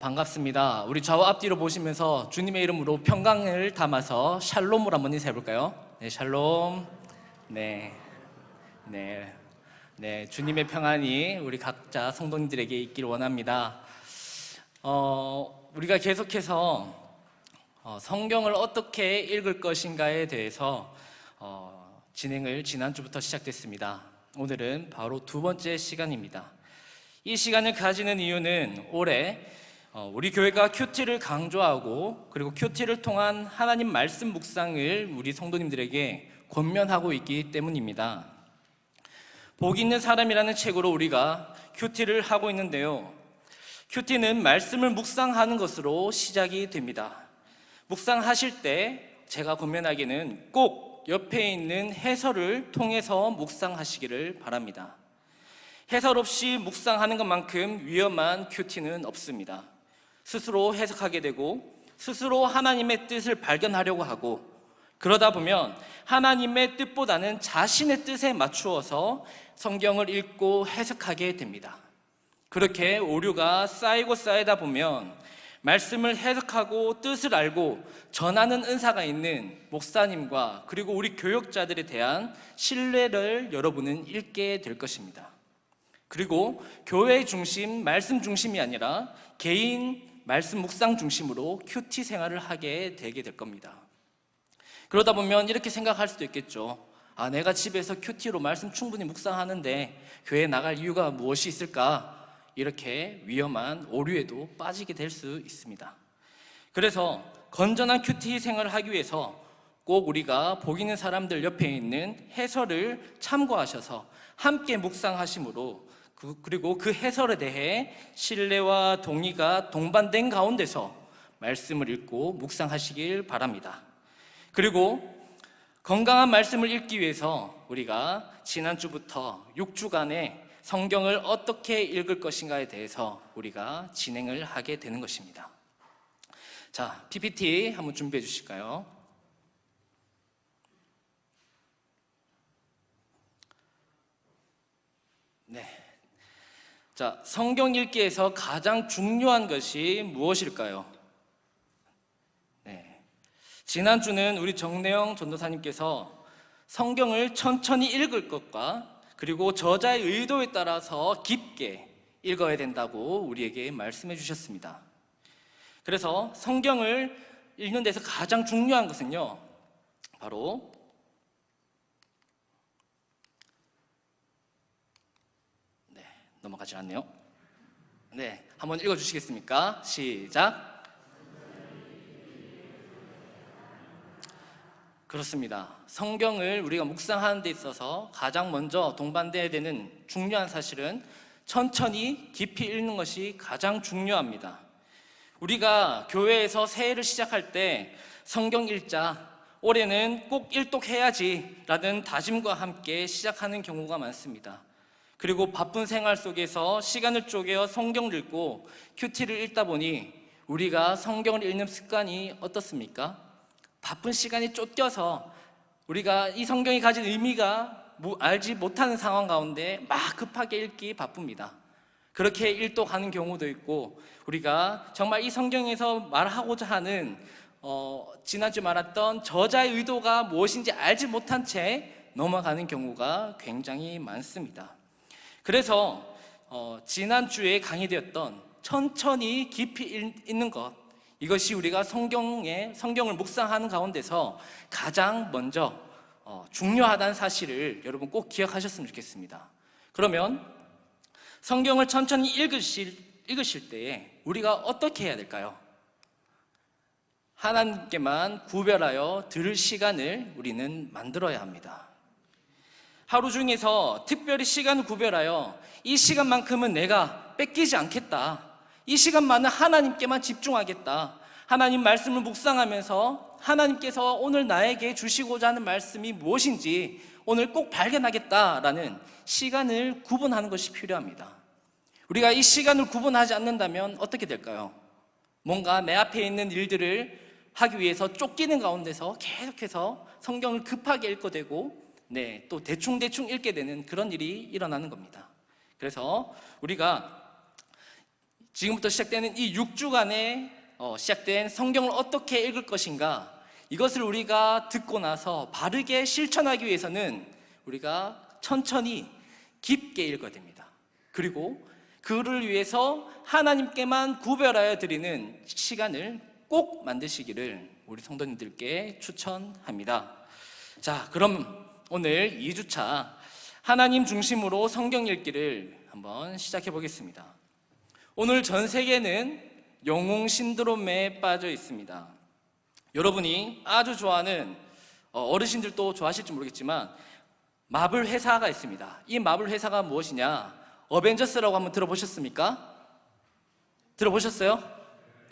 반갑습니다. 우리 좌우 앞뒤로 보시면서 주님의 이름으로 평강을 담아서 샬롬을 한번 인사해볼까요? 네, 샬롬. 네, 네, 네. 주님의 평안이 우리 각자 성도님들에게 있기를 원합니다. 우리가 계속해서 성경을 어떻게 읽을 것인가에 대해서 진행을 지난주부터 시작됐습니다. 오늘은 바로 두 번째 시간입니다. 이 시간을 가지는 이유는 올해 우리 교회가 큐티를 강조하고 그리고 큐티를 통한 하나님 말씀 묵상을 우리 성도님들에게 권면하고 있기 때문입니다. 복 있는 사람이라는 책으로 우리가 큐티를 하고 있는데요, 큐티는 말씀을 묵상하는 것으로 시작이 됩니다. 묵상하실 때 제가 권면하기는 꼭 옆에 있는 해설을 통해서 묵상하시기를 바랍니다. 해설 없이 묵상하는 것만큼 위험한 큐티는 없습니다. 스스로 해석하게 되고 스스로 하나님의 뜻을 발견하려고 하고, 그러다 보면 하나님의 뜻보다는 자신의 뜻에 맞추어서 성경을 읽고 해석하게 됩니다. 그렇게 오류가 쌓이고 쌓이다 보면 말씀을 해석하고 뜻을 알고 전하는 은사가 있는 목사님과 그리고 우리 교역자들에 대한 신뢰를 여러분은 잃게 될 것입니다. 그리고 교회 중심, 말씀 중심이 아니라 개인 말씀 묵상 중심으로 큐티 생활을 하게 되게 될 겁니다. 그러다 보면 이렇게 생각할 수도 있겠죠. 내가 집에서 큐티로 말씀 충분히 묵상하는데 교회에 나갈 이유가 무엇이 있을까? 이렇게 위험한 오류에도 빠지게 될 수 있습니다. 그래서 건전한 큐티 생활을 하기 위해서 꼭 우리가 복 있는 사람들 옆에 있는 해설을 참고하셔서 함께 묵상하심으로, 그리고 그 해설에 대해 신뢰와 동의가 동반된 가운데서 말씀을 읽고 묵상하시길 바랍니다. 그리고 건강한 말씀을 읽기 위해서 우리가 지난주부터 6주간의 성경을 어떻게 읽을 것인가에 대해서 우리가 진행을 하게 되는 것입니다. 자, PPT 한번 준비해 주실까요? 네. 자, 성경 읽기에서 가장 중요한 것이 무엇일까요? 네. 지난주는 우리 정내영 전도사님께서 성경을 천천히 읽을 것과 그리고 저자의 의도에 따라서 깊게 읽어야 된다고 우리에게 말씀해 주셨습니다. 그래서 성경을 읽는 데서 가장 중요한 것은요, 바로 넘어가지 않네요. 네, 한번 읽어주시겠습니까? 시작. 그렇습니다. 성경을 우리가 묵상하는 데 있어서 가장 먼저 동반돼야 되는 중요한 사실은 천천히 깊이 읽는 것이 가장 중요합니다. 우리가 교회에서 새해를 시작할 때 성경 읽자, 올해는 꼭 일독해야지 라는 다짐과 함께 시작하는 경우가 많습니다. 그리고 바쁜 생활 속에서 시간을 쪼개어 성경을 읽고 큐티를 읽다 보니 우리가 성경을 읽는 습관이 어떻습니까? 바쁜 시간이 쫓겨서 우리가 이 성경이 가진 의미가 알지 못하는 상황 가운데 막 급하게 읽기 바쁩니다. 그렇게 일독하는 경우도 있고, 우리가 정말 이 성경에서 말하고자 하는 지난주 말했던 저자의 의도가 무엇인지 알지 못한 채 넘어가는 경우가 굉장히 많습니다. 그래서 지난주에 강의되었던 천천히 깊이 읽는 것, 이것이 우리가 성경을 묵상하는 가운데서 가장 먼저 중요하다는 사실을 여러분 꼭 기억하셨으면 좋겠습니다. 그러면 성경을 천천히 읽으실 때에 우리가 어떻게 해야 될까요? 하나님께만 구별하여 들을 시간을 우리는 만들어야 합니다. 하루 중에서 특별히 시간을 구별하여 이 시간만큼은 내가 뺏기지 않겠다, 이 시간만은 하나님께만 집중하겠다, 하나님 말씀을 묵상하면서 하나님께서 오늘 나에게 주시고자 하는 말씀이 무엇인지 오늘 꼭 발견하겠다라는 시간을 구분하는 것이 필요합니다. 우리가 이 시간을 구분하지 않는다면 어떻게 될까요? 뭔가 내 앞에 있는 일들을 하기 위해서 쫓기는 가운데서 계속해서 성경을 급하게 읽게 되고, 또 대충 읽게 되는 그런 일이 일어나는 겁니다. 그래서 우리가 지금부터 시작되는 이 6주간에 시작된 성경을 어떻게 읽을 것인가, 이것을 우리가 듣고 나서 바르게 실천하기 위해서는 우리가 천천히 깊게 읽어야 됩니다. 그리고 그를 위해서 하나님께만 구별하여 드리는 시간을 꼭 만드시기를 우리 성도님들께 추천합니다. 자, 그럼 오늘 2주차 하나님 중심으로 성경 읽기를 한번 시작해 보겠습니다. 오늘 전 세계는 영웅 신드롬에 빠져 있습니다. 여러분이 아주 좋아하는, 어르신들도 좋아하실지 모르겠지만 마블 회사가 있습니다. 이 마블 회사가 무엇이냐? 어벤져스라고 한번 들어보셨습니까? 들어보셨어요?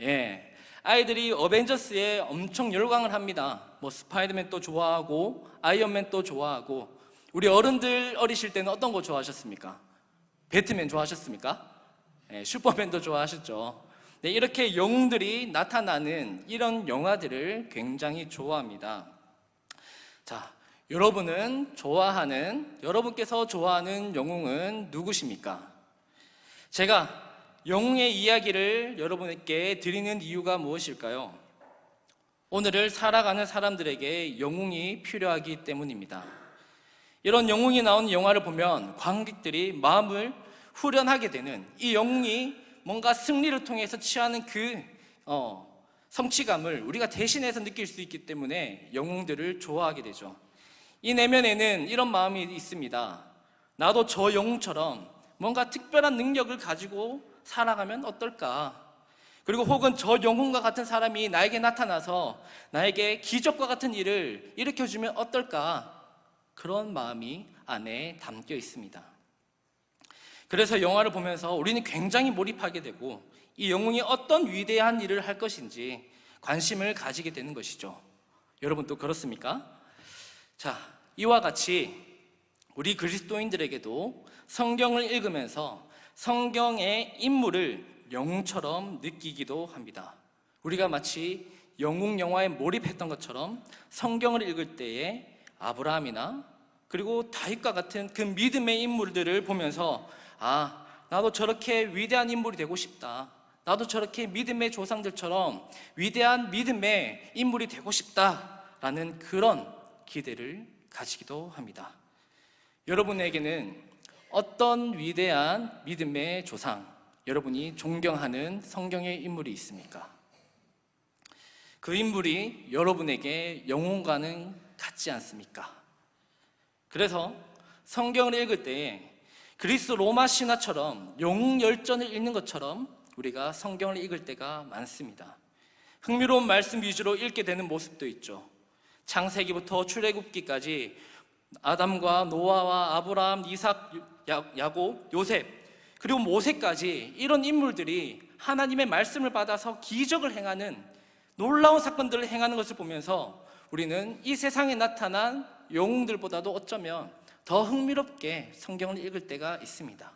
예. 아이들이 어벤져스에 엄청 열광을 합니다. 뭐 스파이더맨도 좋아하고 아이언맨도 좋아하고. 우리 어른들 어리실 때는 어떤 거 좋아하셨습니까? 배트맨 좋아하셨습니까? 예, 슈퍼맨도 좋아하셨죠. 네, 이렇게 영웅들이 나타나는 이런 영화들을 굉장히 좋아합니다. 자, 여러분께서 좋아하는 영웅은 누구십니까? 제가 영웅의 이야기를 여러분께 드리는 이유가 무엇일까요? 오늘을 살아가는 사람들에게 영웅이 필요하기 때문입니다. 이런 영웅이 나오는 영화를 보면 관객들이 마음을 후련하게 되는, 이 영웅이 뭔가 승리를 통해서 취하는 그 성취감을 우리가 대신해서 느낄 수 있기 때문에 영웅들을 좋아하게 되죠. 이 내면에는 이런 마음이 있습니다. 나도 저 영웅처럼 뭔가 특별한 능력을 가지고 살아가면 어떨까? 그리고 혹은 저 영웅과 같은 사람이 나에게 나타나서 나에게 기적과 같은 일을 일으켜주면 어떨까? 그런 마음이 안에 담겨 있습니다. 그래서 영화를 보면서 우리는 굉장히 몰입하게 되고 이 영웅이 어떤 위대한 일을 할 것인지 관심을 가지게 되는 것이죠. 여러분도 그렇습니까? 자, 이와 같이 우리 그리스도인들에게도 성경을 읽으면서 성경의 인물을 영웅처럼 느끼기도 합니다. 우리가 마치 영웅 영화에 몰입했던 것처럼 성경을 읽을 때에 아브라함이나 그리고 다윗과 같은 그 믿음의 인물들을 보면서 나도 저렇게 위대한 인물이 되고 싶다. 나도 저렇게 믿음의 조상들처럼 위대한 믿음의 인물이 되고 싶다라는 그런 기대를 가지기도 합니다. 여러분에게는 어떤 위대한 믿음의 조상, 여러분이 존경하는 성경의 인물이 있습니까? 그 인물이 여러분에게 영웅과는 같지 않습니까? 그래서 성경을 읽을 때 그리스 로마 신화처럼 영웅 열전을 읽는 것처럼 우리가 성경을 읽을 때가 많습니다. 흥미로운 말씀 위주로 읽게 되는 모습도 있죠. 창세기부터 출애굽기까지 아담과 노아와 아브라함, 이삭, 야곱, 요셉, 그리고 모세까지 이런 인물들이 하나님의 말씀을 받아서 기적을 행하는, 놀라운 사건들을 행하는 것을 보면서 우리는 이 세상에 나타난 영웅들보다도 어쩌면 더 흥미롭게 성경을 읽을 때가 있습니다.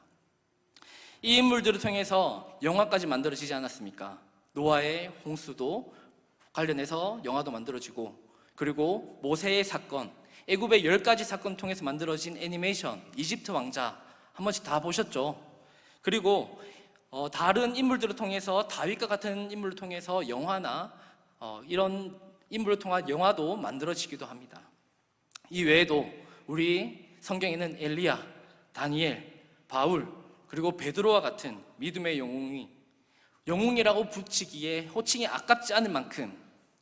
이 인물들을 통해서 영화까지 만들어지지 않았습니까? 노아의 홍수도 관련해서 영화도 만들어지고, 그리고 모세의 사건, 애굽의 10가지 사건 통해서 만들어진 애니메이션, 이집트 왕자 한 번씩 다 보셨죠? 그리고 다른 인물들을 통해서, 다윗과 같은 인물을 통해서 영화나 이런 인물을 통한 영화도 만들어지기도 합니다. 이 외에도 우리 성경에는 엘리야, 다니엘, 바울, 그리고 베드로와 같은 믿음의 영웅이라고 붙이기에 호칭이 아깝지 않을 만큼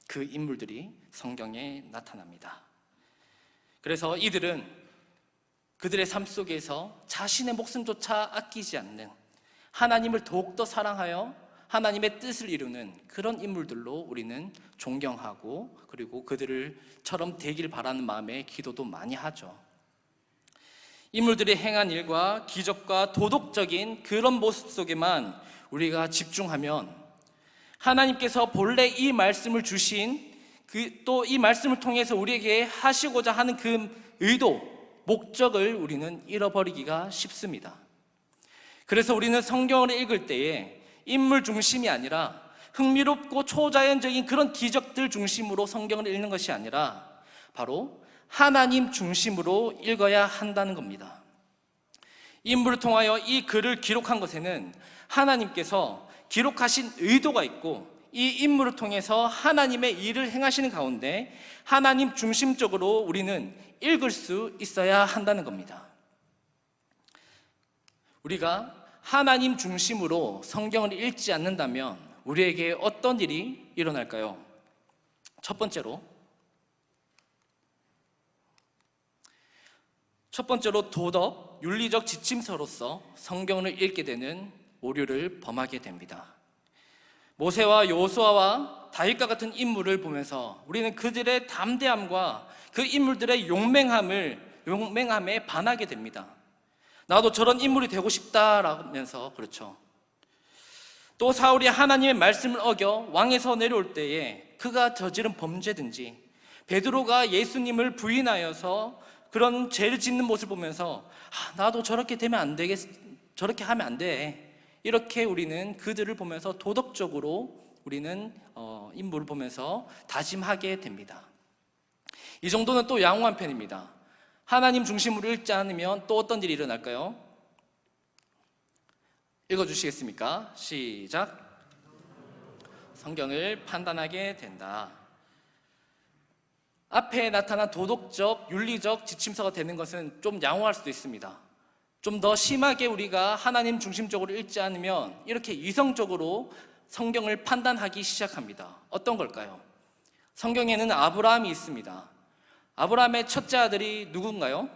그 인물들이 성경에 나타납니다. 그래서 이들은 그들의 삶 속에서 자신의 목숨조차 아끼지 않는, 하나님을 더욱더 사랑하여 하나님의 뜻을 이루는 그런 인물들로 우리는 존경하고, 그리고 그들처럼 되길 바라는 마음에 기도도 많이 하죠. 인물들이 행한 일과 기적과 도덕적인 그런 모습 속에만 우리가 집중하면 하나님께서 본래 이 말씀을 주신, 또 이 말씀을 통해서 우리에게 하시고자 하는 그 의도, 목적을 우리는 잃어버리기가 쉽습니다. 그래서 우리는 성경을 읽을 때에 인물 중심이 아니라 흥미롭고 초자연적인 그런 기적들 중심으로 성경을 읽는 것이 아니라 바로 하나님 중심으로 읽어야 한다는 겁니다. 인물을 통하여 이 글을 기록한 것에는 하나님께서 기록하신 의도가 있고 이 인물을 통해서 하나님의 일을 행하시는 가운데 하나님 중심적으로 우리는 읽을 수 있어야 한다는 겁니다. 우리가 하나님 중심으로 성경을 읽지 않는다면 우리에게 어떤 일이 일어날까요? 첫 번째로 도덕, 윤리적 지침서로서 성경을 읽게 되는 오류를 범하게 됩니다. 모세와 여호수아와 다윗과 같은 인물을 보면서 우리는 그들의 담대함과 그 인물들의 용맹함에 반하게 됩니다. 나도 저런 인물이 되고 싶다라면서, 그렇죠. 또 사울이 하나님의 말씀을 어겨 왕에서 내려올 때에 그가 저지른 범죄든지, 베드로가 예수님을 부인하여서 그런 죄를 짓는 모습을 보면서 나도 저렇게 되면 안 되겠, 저렇게 하면 안 돼. 이렇게 우리는 그들을 보면서 도덕적으로 우리는 인물을 보면서 다짐하게 됩니다. 이 정도는 또 양호한 편입니다. 하나님 중심으로 읽지 않으면 또 어떤 일이 일어날까요? 읽어주시겠습니까? 시작. 성경을 판단하게 된다. 앞에 나타난 도덕적, 윤리적 지침서가 되는 것은 좀 양호할 수도 있습니다. 좀 더 심하게 우리가 하나님 중심적으로 읽지 않으면 이렇게 이성적으로 성경을 판단하기 시작합니다. 어떤 걸까요? 성경에는 아브라함이 있습니다. 아브라함의 첫째 아들이 누군가요?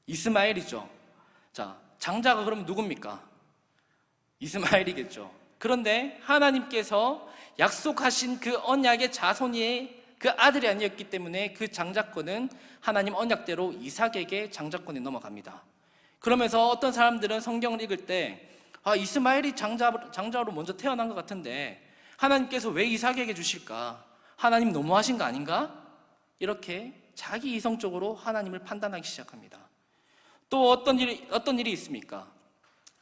이스마엘이죠. 자, 장자가 그럼 누굽니까? 이스마엘이겠죠. 그런데 하나님께서 약속하신 그 언약의 자손이 그 아들이 아니었기 때문에 그 장자권은 하나님 언약대로 이삭에게 장자권이 넘어갑니다. 그러면서 어떤 사람들은 성경을 읽을 때 이스마엘이 장자로 먼저 태어난 것 같은데 하나님께서 왜 이삭에게 주실까? 하나님 너무하신 거 아닌가? 이렇게 자기 이성적으로 하나님을 판단하기 시작합니다. 또 어떤 일이 있습니까?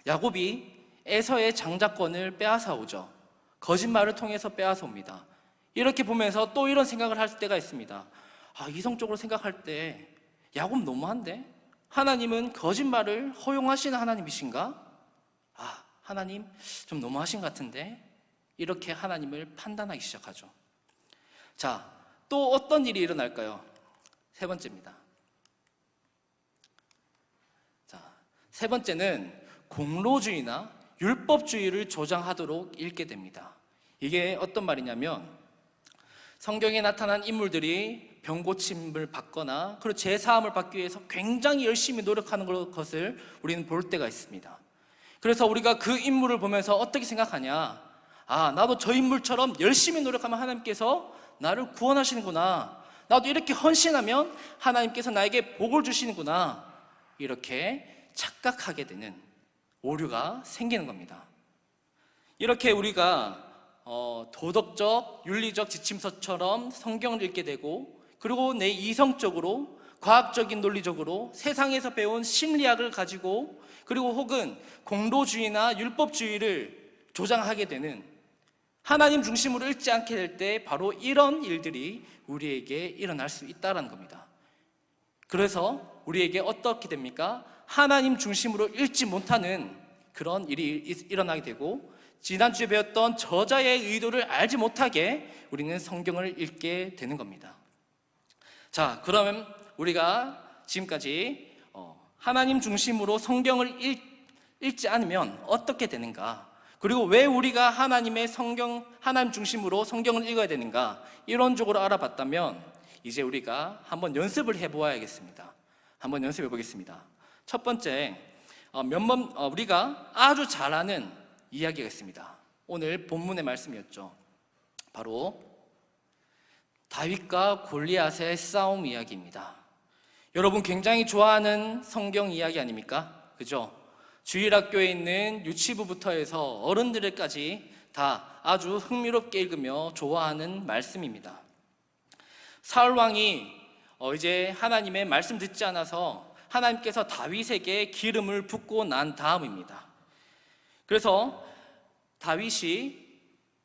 야곱이 에서의 장자권을 빼앗아 오죠. 거짓말을 통해서 빼앗아 옵니다. 이렇게 보면서 또 이런 생각을 할 때가 있습니다. 이성적으로 생각할 때 야곱 너무한데? 하나님은 거짓말을 허용하시는 하나님이신가? 하나님 좀 너무하신 것 같은데? 이렇게 하나님을 판단하기 시작하죠. 자, 또 어떤 일이 일어날까요? 세 번째입니다. 자, 세 번째는 공로주의나 율법주의를 조장하도록 읽게 됩니다. 이게 어떤 말이냐면 성경에 나타난 인물들이 병고침을 받거나 그리고 제사함을 받기 위해서 굉장히 열심히 노력하는 것을 우리는 볼 때가 있습니다. 그래서 우리가 그 인물을 보면서 어떻게 생각하냐? 나도 저 인물처럼 열심히 노력하면 하나님께서 나를 구원하시는구나. 나도 이렇게 헌신하면 하나님께서 나에게 복을 주시는구나. 이렇게 착각하게 되는 오류가 생기는 겁니다. 이렇게 우리가 도덕적, 윤리적 지침서처럼 성경을 읽게 되고 그리고 내 이성적으로, 과학적인 논리적으로 세상에서 배운 심리학을 가지고 그리고 혹은 공로주의나 율법주의를 조장하게 되는, 하나님 중심으로 읽지 않게 될 때 바로 이런 일들이 우리에게 일어날 수 있다는 겁니다. 그래서 우리에게 어떻게 됩니까? 하나님 중심으로 읽지 못하는 그런 일이 일어나게 되고 지난주에 배웠던 저자의 의도를 알지 못하게 우리는 성경을 읽게 되는 겁니다. 자, 그러면 우리가 지금까지 하나님 중심으로 성경을 읽지 않으면 어떻게 되는가? 그리고 왜 우리가 하나님 중심으로 성경을 읽어야 되는가? 이론적으로 알아봤다면 이제 우리가 한번 연습을 해보아야겠습니다. 한번 연습해 보겠습니다. 첫 번째, 우리가 아주 잘 아는 이야기가 있습니다. 오늘 본문의 말씀이었죠. 바로 다윗과 골리앗의 싸움 이야기입니다. 여러분 굉장히 좋아하는 성경 이야기 아닙니까? 그죠? 주일학교에 있는 유치부부터 해서 어른들까지 다 아주 흥미롭게 읽으며 좋아하는 말씀입니다. 사울 왕이 이제 하나님의 말씀 듣지 않아서 하나님께서 다윗에게 기름을 붓고 난 다음입니다. 그래서 다윗이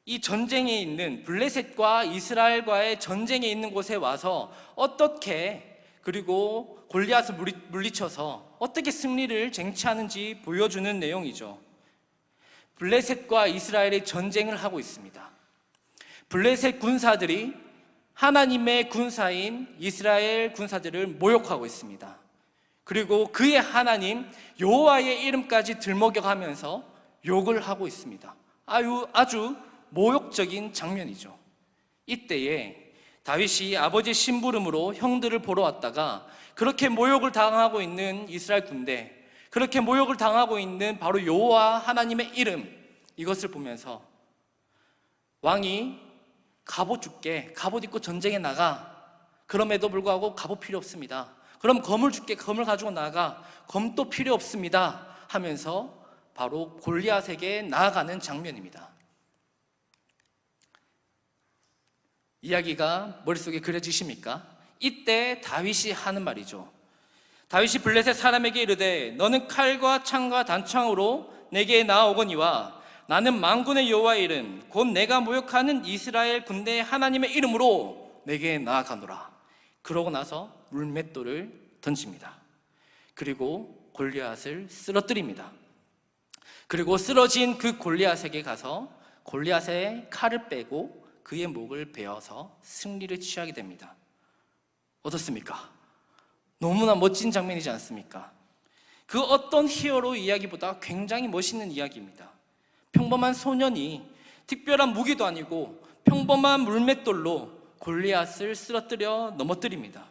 이 전쟁에 있는 블레셋과 이스라엘과의 전쟁에 있는 곳에 와서 어떻게 그리고 골리앗을 물리쳐서 어떻게 승리를 쟁취하는지 보여주는 내용이죠. 블레셋과 이스라엘의 전쟁을 하고 있습니다. 블레셋 군사들이 하나님의 군사인 이스라엘 군사들을 모욕하고 있습니다. 그리고 그의 하나님 여호와의 이름까지 들먹여가면서 욕을 하고 있습니다. 아주 모욕적인 장면이죠. 이때에 다윗이 아버지 심부름으로 형들을 보러 왔다가 그렇게 모욕을 당하고 있는 이스라엘 군대, 그렇게 모욕을 당하고 있는 바로 여호와 하나님의 이름, 이것을 보면서 왕이 갑옷 줄게, 갑옷 입고 전쟁에 나가. 그럼에도 불구하고 갑옷 필요 없습니다. 그럼 검을 줄게, 검을 가지고 나가. 검도 필요 없습니다 하면서 바로 골리앗에게 나아가는 장면입니다. 이야기가 머릿속에 그려지십니까? 이때 다윗이 하는 말이죠. 다윗이 블레셋 사람에게 이르되 너는 칼과 창과 단창으로 내게 나아오거니와 나는 만군의 여호와의 이름 곧 내가 모욕하는 이스라엘 군대의 하나님의 이름으로 내게 나아가노라. 그러고 나서 물맷돌을 던집니다. 그리고 골리앗을 쓰러뜨립니다. 그리고 쓰러진 그 골리앗에게 가서 골리앗의 칼을 빼고 그의 목을 베어서 승리를 취하게 됩니다. 어떻습니까? 너무나 멋진 장면이지 않습니까? 그 어떤 히어로 이야기보다 굉장히 멋있는 이야기입니다. 평범한 소년이 특별한 무기도 아니고 평범한 물맷돌로 골리앗을 쓰러뜨려 넘어뜨립니다.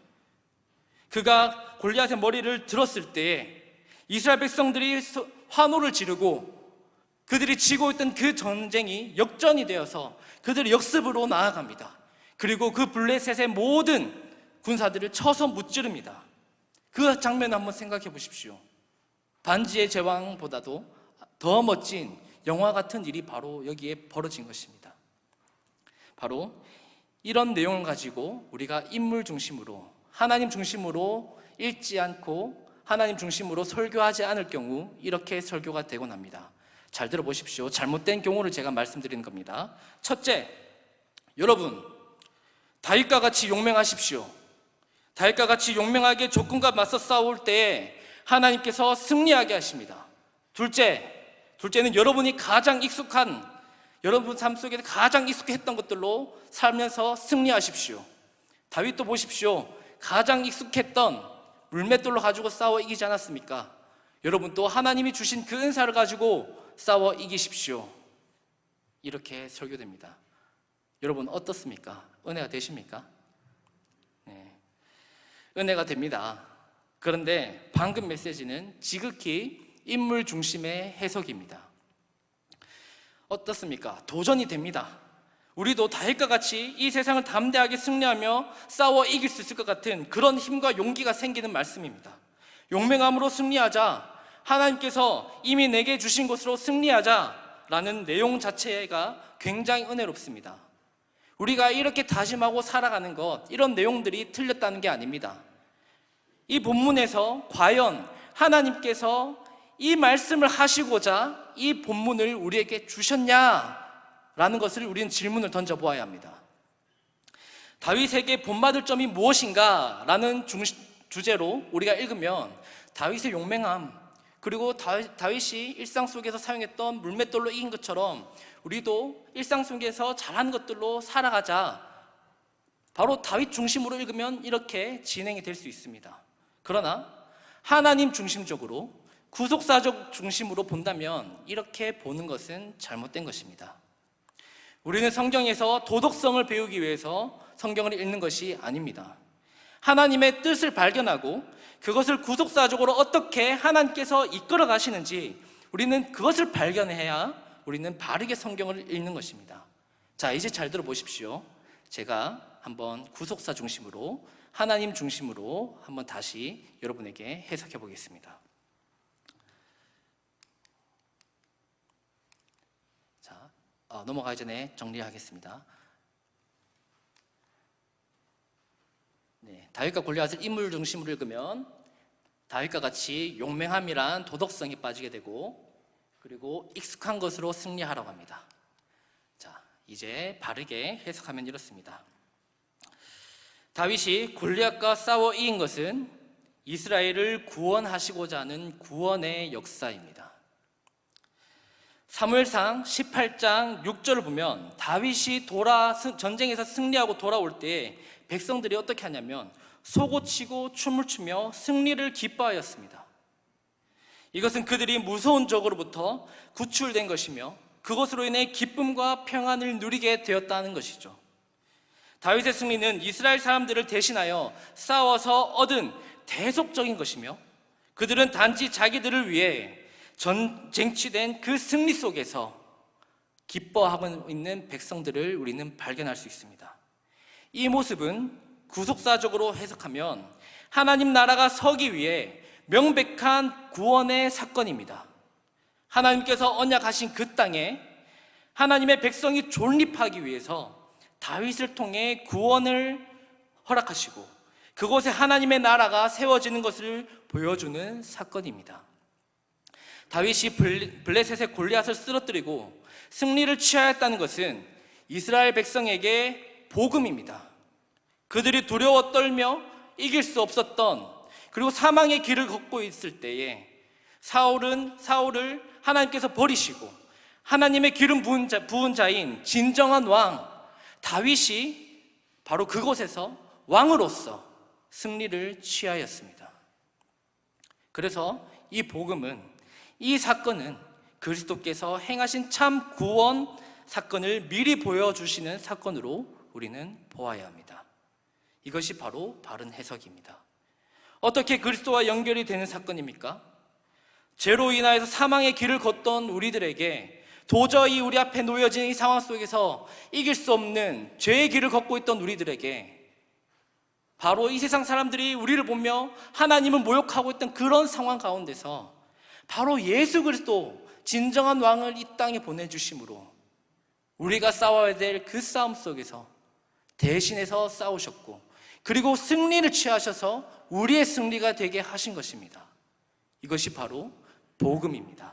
그가 골리앗의 머리를 들었을 때 이스라엘 백성들이 환호를 지르고 그들이 지고 있던 그 전쟁이 역전이 되어서 그들이 역습으로 나아갑니다. 그리고 그 블레셋의 모든 군사들을 쳐서 무찌릅니다. 그 장면을 한번 생각해 보십시오. 반지의 제왕보다도 더 멋진 영화 같은 일이 바로 여기에 벌어진 것입니다. 바로 이런 내용을 가지고 우리가 인물 중심으로, 하나님 중심으로 읽지 않고 하나님 중심으로 설교하지 않을 경우 이렇게 설교가 되곤 합니다. 잘 들어보십시오. 잘못된 경우를 제가 말씀드리는 겁니다. 첫째, 여러분 다윗과 같이 용맹하십시오. 다윗과 같이 용맹하게 적군과 맞서 싸울 때에 하나님께서 승리하게 하십니다. 둘째는 여러분이 가장 익숙한, 여러분 삶 속에서 가장 익숙했던 것들로 살면서 승리하십시오. 다윗도 보십시오. 가장 익숙했던 물맷돌로 가지고 싸워 이기지 않았습니까? 여러분도 하나님이 주신 그 은사를 가지고 싸워 이기십시오. 이렇게 설교됩니다. 여러분 어떻습니까? 은혜가 되십니까? 네, 은혜가 됩니다. 그런데 방금 메시지는 지극히 인물 중심의 해석입니다. 어떻습니까? 도전이 됩니다. 우리도 다윗과 같이 이 세상을 담대하게 승리하며 싸워 이길 수 있을 것 같은 그런 힘과 용기가 생기는 말씀입니다. 용맹함으로 승리하자, 하나님께서 이미 내게 주신 것으로 승리하자라는 내용 자체가 굉장히 은혜롭습니다. 우리가 이렇게 다짐하고 살아가는 것, 이런 내용들이 틀렸다는 게 아닙니다. 이 본문에서 과연 하나님께서 이 말씀을 하시고자 이 본문을 우리에게 주셨냐라는 것을 우리는 질문을 던져보아야 합니다. 다윗에게 본받을 점이 무엇인가? 라는 주제로 우리가 읽으면 다윗의 용맹함, 그리고 다윗이 일상 속에서 사용했던 물맷돌로 이긴 것처럼 우리도 일상 속에서 잘하는 것들로 살아가자, 바로 다윗 중심으로 읽으면 이렇게 진행이 될 수 있습니다. 그러나 하나님 중심적으로, 구속사적 중심으로 본다면 이렇게 보는 것은 잘못된 것입니다. 우리는 성경에서 도덕성을 배우기 위해서 성경을 읽는 것이 아닙니다. 하나님의 뜻을 발견하고 그것을 구속사적으로 어떻게 하나님께서 이끌어 가시는지 우리는 그것을 발견해야 우리는 바르게 성경을 읽는 것입니다. 자, 이제 잘 들어보십시오. 제가 한번 구속사 중심으로, 하나님 중심으로 한번 다시 여러분에게 해석해 보겠습니다. 자, 넘어가기 전에 정리하겠습니다. 네, 다윗과 골리앗을 인물 중심으로 읽으면 다윗과 같이 용맹함이란 도덕성이 빠지게 되고, 그리고 익숙한 것으로 승리하라고 합니다. 자, 이제 바르게 해석하면 이렇습니다. 다윗이 골리앗과 싸워 이긴 것은 이스라엘을 구원하시고자 하는 구원의 역사입니다. 사무엘상 18장 6절을 보면 다윗이 전쟁에서 승리하고 돌아올 때 백성들이 어떻게 하냐면 쏘고치고 춤을 추며 승리를 기뻐하였습니다. 이것은 그들이 무서운 적으로부터 구출된 것이며 그것으로 인해 기쁨과 평안을 누리게 되었다는 것이죠. 다윗의 승리는 이스라엘 사람들을 대신하여 싸워서 얻은 대속적인 것이며 그들은 단지 자기들을 위해 쟁취된 그 승리 속에서 기뻐하고 있는 백성들을 우리는 발견할 수 있습니다. 이 모습은 구속사적으로 해석하면 하나님 나라가 서기 위해 명백한 구원의 사건입니다. 하나님께서 언약하신 그 땅에 하나님의 백성이 존립하기 위해서 다윗을 통해 구원을 허락하시고 그곳에 하나님의 나라가 세워지는 것을 보여주는 사건입니다. 다윗이 블레셋의 골리앗을 쓰러뜨리고 승리를 취하였다는 것은 이스라엘 백성에게 복음입니다. 그들이 두려워 떨며 이길 수 없었던, 그리고 사망의 길을 걷고 있을 때에 사울을 하나님께서 버리시고 하나님의 기름 부은 자인 진정한 왕 다윗이 바로 그곳에서 왕으로서 승리를 취하였습니다. 그래서 이 복음은, 이 사건은 그리스도께서 행하신 참 구원 사건을 미리 보여주시는 사건으로 우리는 보아야 합니다. 이것이 바로 바른 해석입니다. 어떻게 그리스도와 연결이 되는 사건입니까? 죄로 인하여서 사망의 길을 걷던 우리들에게, 도저히 우리 앞에 놓여진 이 상황 속에서 이길 수 없는 죄의 길을 걷고 있던 우리들에게, 바로 이 세상 사람들이 우리를 보며 하나님을 모욕하고 있던 그런 상황 가운데서 바로 예수 그리스도 진정한 왕을 이 땅에 보내주심으로 우리가 싸워야 될 그 싸움 속에서 대신해서 싸우셨고, 그리고 승리를 취하셔서 우리의 승리가 되게 하신 것입니다. 이것이 바로 복음입니다.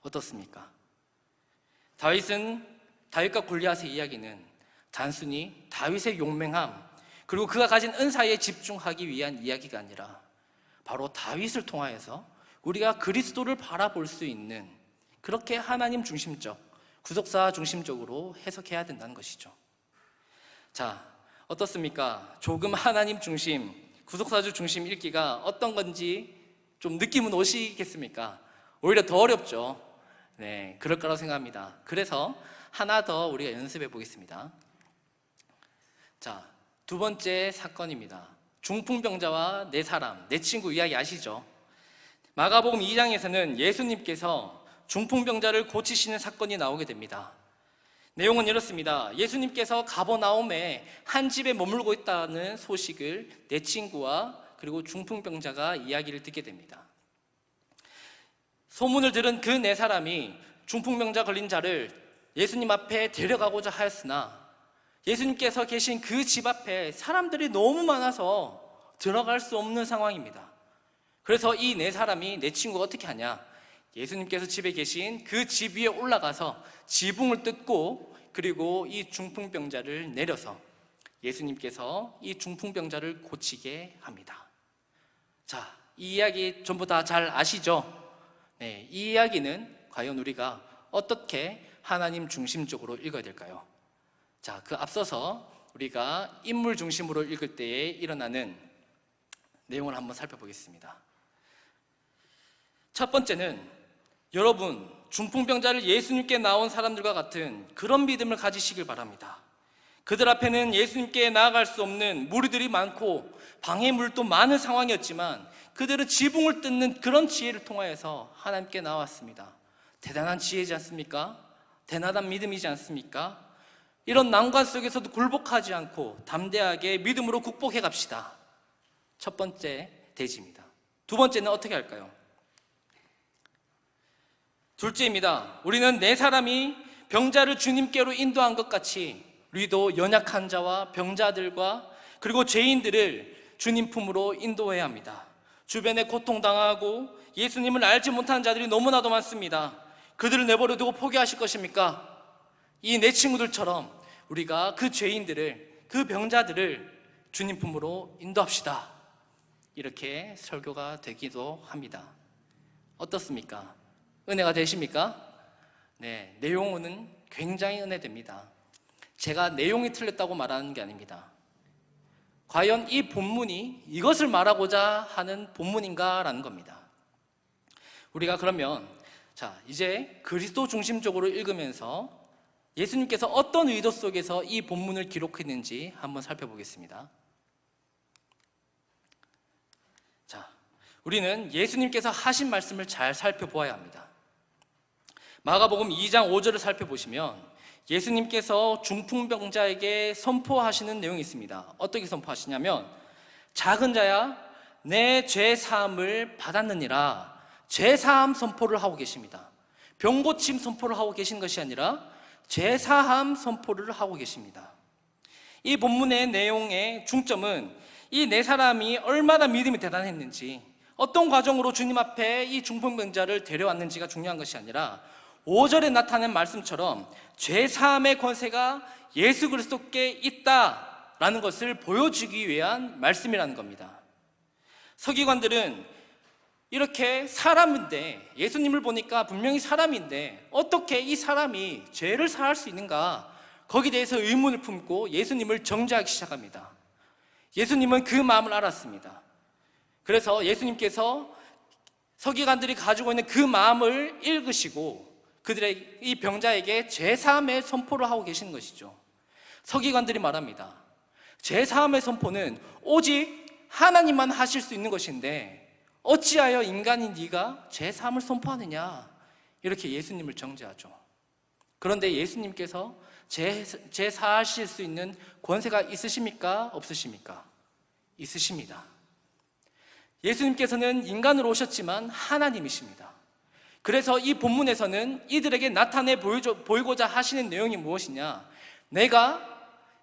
어떻습니까? 다윗과 골리앗의 이야기는 단순히 다윗의 용맹함, 그리고 그가 가진 은사에 집중하기 위한 이야기가 아니라 바로 다윗을 통하여서 우리가 그리스도를 바라볼 수 있는, 그렇게 하나님 중심적, 구속사 중심적으로 해석해야 된다는 것이죠. 자, 어떻습니까? 조금 하나님 중심, 구속사주 중심 읽기가 어떤 건지 좀 느낌은 오시겠습니까? 오히려 더 어렵죠. 네, 그럴 거라고 생각합니다. 그래서 하나 더 우리가 연습해 보겠습니다. 자, 두 번째 사건입니다. 중풍병자와 네 사람, 네 친구 이야기 아시죠? 마가복음 2장에서는 예수님께서 중풍병자를 고치시는 사건이 나오게 됩니다. 내용은 이렇습니다. 예수님께서 가버나움에 한 집에 머물고 있다는 소식을 네 친구와 그리고 중풍병자가 이야기를 듣게 됩니다. 소문을 들은 그 네 사람이 중풍병자 걸린 자를 예수님 앞에 데려가고자 하였으나 예수님께서 계신 그 집 앞에 사람들이 너무 많아서 들어갈 수 없는 상황입니다. 그래서 이 네 사람이, 네 친구가 어떻게 하냐, 예수님께서 집에 계신 그 집 위에 올라가서 지붕을 뜯고, 그리고 이 중풍병자를 내려서 예수님께서 이 중풍병자를 고치게 합니다. 자, 이 이야기 전부 다 잘 아시죠? 네, 이 이야기는 과연 우리가 어떻게 하나님 중심적으로 읽어야 될까요? 자, 그 앞서서 우리가 인물 중심으로 읽을 때에 일어나는 내용을 한번 살펴보겠습니다. 첫 번째는, 여러분, 중풍병자를 예수님께 나온 사람들과 같은 그런 믿음을 가지시길 바랍니다. 그들 앞에는 예수님께 나아갈 수 없는 무리들이 많고 방해물도 많은 상황이었지만 그들은 지붕을 뜯는 그런 지혜를 통하여서 하나님께 나왔습니다. 대단한 지혜지 않습니까? 대단한 믿음이지 않습니까? 이런 난관 속에서도 굴복하지 않고 담대하게 믿음으로 극복해 갑시다. 첫 번째 대지입니다. 두 번째는 어떻게 할까요? 둘째입니다. 우리는 네 사람이 병자를 주님께로 인도한 것 같이 우리도 연약한 자와 병자들과 그리고 죄인들을 주님 품으로 인도해야 합니다. 주변에 고통당하고 예수님을 알지 못하는 자들이 너무나도 많습니다. 그들을 내버려 두고 포기하실 것입니까? 이 네 친구들처럼 우리가 그 죄인들을, 그 병자들을 주님 품으로 인도합시다. 이렇게 설교가 되기도 합니다. 어떻습니까? 은혜가 되십니까? 네, 내용은 굉장히 은혜됩니다. 제가 내용이 틀렸다고 말하는 게 아닙니다. 과연 이 본문이 이것을 말하고자 하는 본문인가라는 겁니다. 우리가 그러면 이제 그리스도 중심적으로 읽으면서 예수님께서 어떤 의도 속에서 이 본문을 기록했는지 한번 살펴보겠습니다. 우리는 예수님께서 하신 말씀을 잘 살펴보아야 합니다. 마가복음 2장 5절을 살펴보시면 예수님께서 중풍병자에게 선포하시는 내용이 있습니다. 어떻게 선포하시냐면 작은 자야 내 죄 사함을 받았느니라, 죄 사함 선포를 하고 계십니다. 병 고침 선포를 하고 계신 것이 아니라 죄 사함 선포를 하고 계십니다. 이 본문의 내용의 중점은 이 네 사람이 얼마나 믿음이 대단했는지, 어떤 과정으로 주님 앞에 이 중풍병자를 데려왔는지가 중요한 것이 아니라 5절에 나타낸 말씀처럼 죄사함의 권세가 예수 그리스도께 있다라는 것을 보여주기 위한 말씀이라는 겁니다. 서기관들은 이렇게 사람인데, 예수님을 보니까 분명히 사람인데 어떻게 이 사람이 죄를 사할 수 있는가, 거기에 대해서 의문을 품고 예수님을 정죄하기 시작합니다. 예수님은 그 마음을 알았습니다. 그래서 예수님께서 서기관들이 가지고 있는 그 마음을 읽으시고 그들의 이 병자에게 죄사함의 선포를 하고 계시는 것이죠. 서기관들이 말합니다. 죄사함의 선포는 오직 하나님만 하실 수 있는 것인데 어찌하여 인간인 네가 죄사함을 선포하느냐, 이렇게 예수님을 정죄하죠. 그런데 예수님께서 죄사하실 수 있는 권세가 있으십니까? 없으십니까? 있으십니다. 예수님께서는 인간으로 오셨지만 하나님이십니다. 그래서 이 본문에서는 이들에게 나타내 보이고자 하시는 내용이 무엇이냐, 내가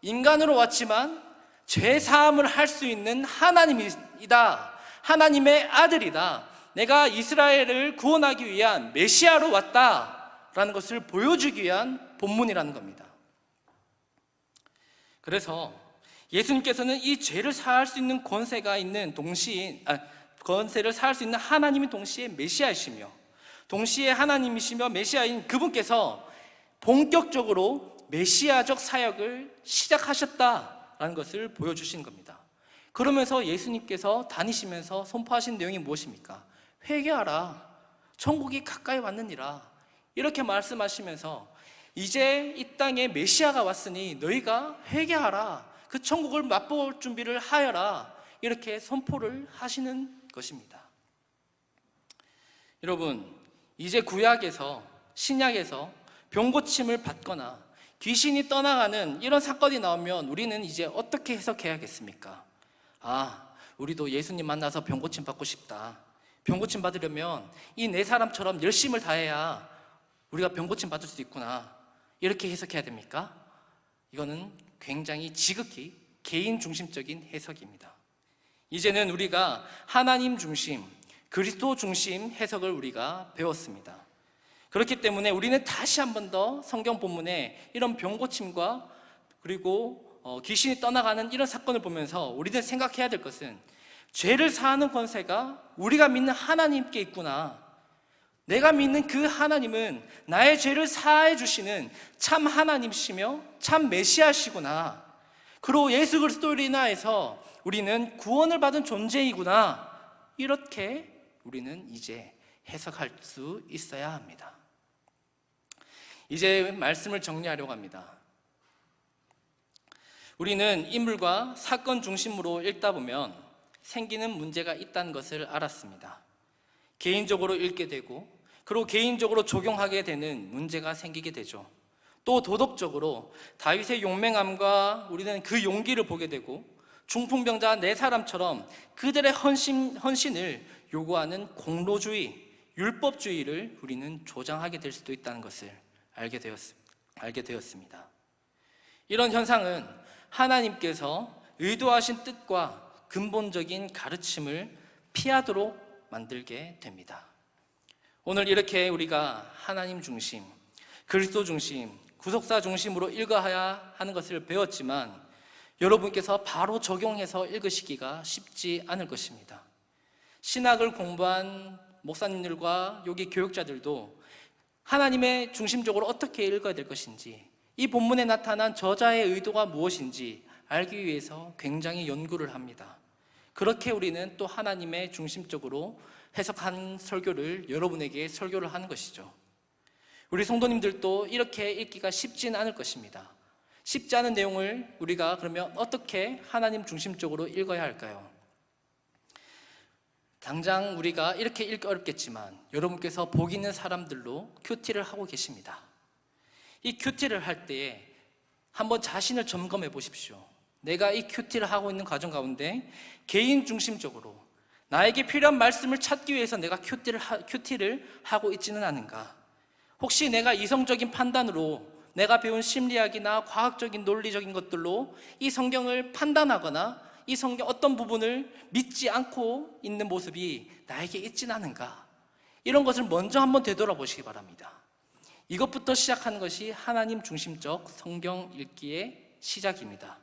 인간으로 왔지만 죄사함을 할 수 있는 하나님이다, 하나님의 아들이다, 내가 이스라엘을 구원하기 위한 메시아로 왔다라는 것을 보여주기 위한 본문이라는 겁니다. 그래서 예수님께서는 이 죄를 사할 수 있는 권세가 있는 권세를 사할 수 있는 하나님인 동시에 메시아이시며, 동시에 하나님이시며 메시아인 그분께서 본격적으로 메시아적 사역을 시작하셨다라는 것을 보여주신 겁니다. 그러면서 예수님께서 다니시면서 선포하신 내용이 무엇입니까? 회개하라, 천국이 가까이 왔느니라, 이렇게 말씀하시면서 이제 이 땅에 메시아가 왔으니 너희가 회개하라, 그 천국을 맛볼 준비를 하여라, 이렇게 선포를 하시는 것입니다. 여러분, 이제 구약에서, 신약에서 병고침을 받거나 귀신이 떠나가는 이런 사건이 나오면 우리는 이제 어떻게 해석해야겠습니까? 우리도 예수님 만나서 병고침 받고 싶다, 병고침 받으려면 이 네 사람처럼 열심을 다해야 우리가 병고침 받을 수 있구나, 이렇게 해석해야 됩니까? 이거는 굉장히 지극히 개인 중심적인 해석입니다. 이제는 우리가 하나님 중심, 그리스도 중심 해석을 우리가 배웠습니다. 그렇기 때문에 우리는 다시 한 번 더 성경 본문에 이런 병고침과 그리고 귀신이 떠나가는 이런 사건을 보면서 우리는 생각해야 될 것은 죄를 사하는 권세가 우리가 믿는 하나님께 있구나, 내가 믿는 그 하나님은 나의 죄를 사해 주시는 참 하나님이시며 참 메시아시구나, 그리고 예수 그리스도로 인하여서 우리는 구원을 받은 존재이구나, 이렇게 우리는 이제 해석할 수 있어야 합니다. 이제 말씀을 정리하려고 합니다. 우리는 인물과 사건 중심으로 읽다 보면 생기는 문제가 있다는 것을 알았습니다. 개인적으로 읽게 되고 그리고 개인적으로 적용하게 되는 문제가 생기게 되죠. 또 도덕적으로 다윗의 용맹함과 우리는 그 용기를 보게 되고 중풍병자 네 사람처럼 그들의 헌신을 요구하는 공로주의, 율법주의를 우리는 조장하게 될 수도 있다는 것을 알게 되었습니다. 이런 현상은 하나님께서 의도하신 뜻과 근본적인 가르침을 피하도록 만들게 됩니다. 오늘 이렇게 우리가 하나님 중심, 그리스도 중심, 구속사 중심으로 읽어야 하는 것을 배웠지만 여러분께서 바로 적용해서 읽으시기가 쉽지 않을 것입니다. 신학을 공부한 목사님들과 여기 교육자들도 하나님의 중심적으로 어떻게 읽어야 될 것인지, 이 본문에 나타난 저자의 의도가 무엇인지 알기 위해서 굉장히 연구를 합니다. 그렇게 우리는 또 하나님의 중심적으로 해석한 설교를 여러분에게 설교를 하는 것이죠. 우리 성도님들도 이렇게 읽기가 쉽지는 않을 것입니다. 쉽지 않은 내용을 우리가 그러면 어떻게 하나님 중심적으로 읽어야 할까요? 당장 우리가 이렇게 읽기 어렵겠지만 여러분께서 복 있는 사람들로 큐티를 하고 계십니다. 이 큐티를 할 때에 한번 자신을 점검해 보십시오. 내가 이 큐티를 하고 있는 과정 가운데 개인 중심적으로 나에게 필요한 말씀을 찾기 위해서 내가 큐티를 하고 있지는 않은가? 혹시 내가 이성적인 판단으로 내가 배운 심리학이나 과학적인 논리적인 것들로 이 성경을 판단하거나 이 성경 어떤 부분을 믿지 않고 있는 모습이 나에게 있지는 않은가? 이런 것을 먼저 한번 되돌아보시기 바랍니다. 이것부터 시작하는 것이 하나님 중심적 성경 읽기의 시작입니다.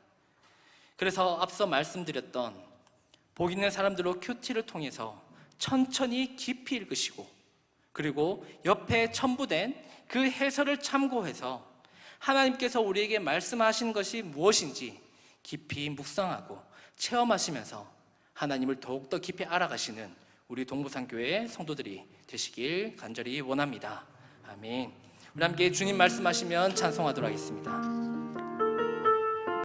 그래서 앞서 말씀드렸던 복 있는 사람들로 큐티를 통해서 천천히 깊이 읽으시고, 그리고 옆에 첨부된 그 해설을 참고해서 하나님께서 우리에게 말씀하신 것이 무엇인지 깊이 묵상하고 체험하시면서 하나님을 더욱더 깊이 알아가시는 우리 동부산교회 성도들이 되시길 간절히 원합니다. 아멘. 우리 함께 주님 말씀하시면 찬송하도록 하겠습니다.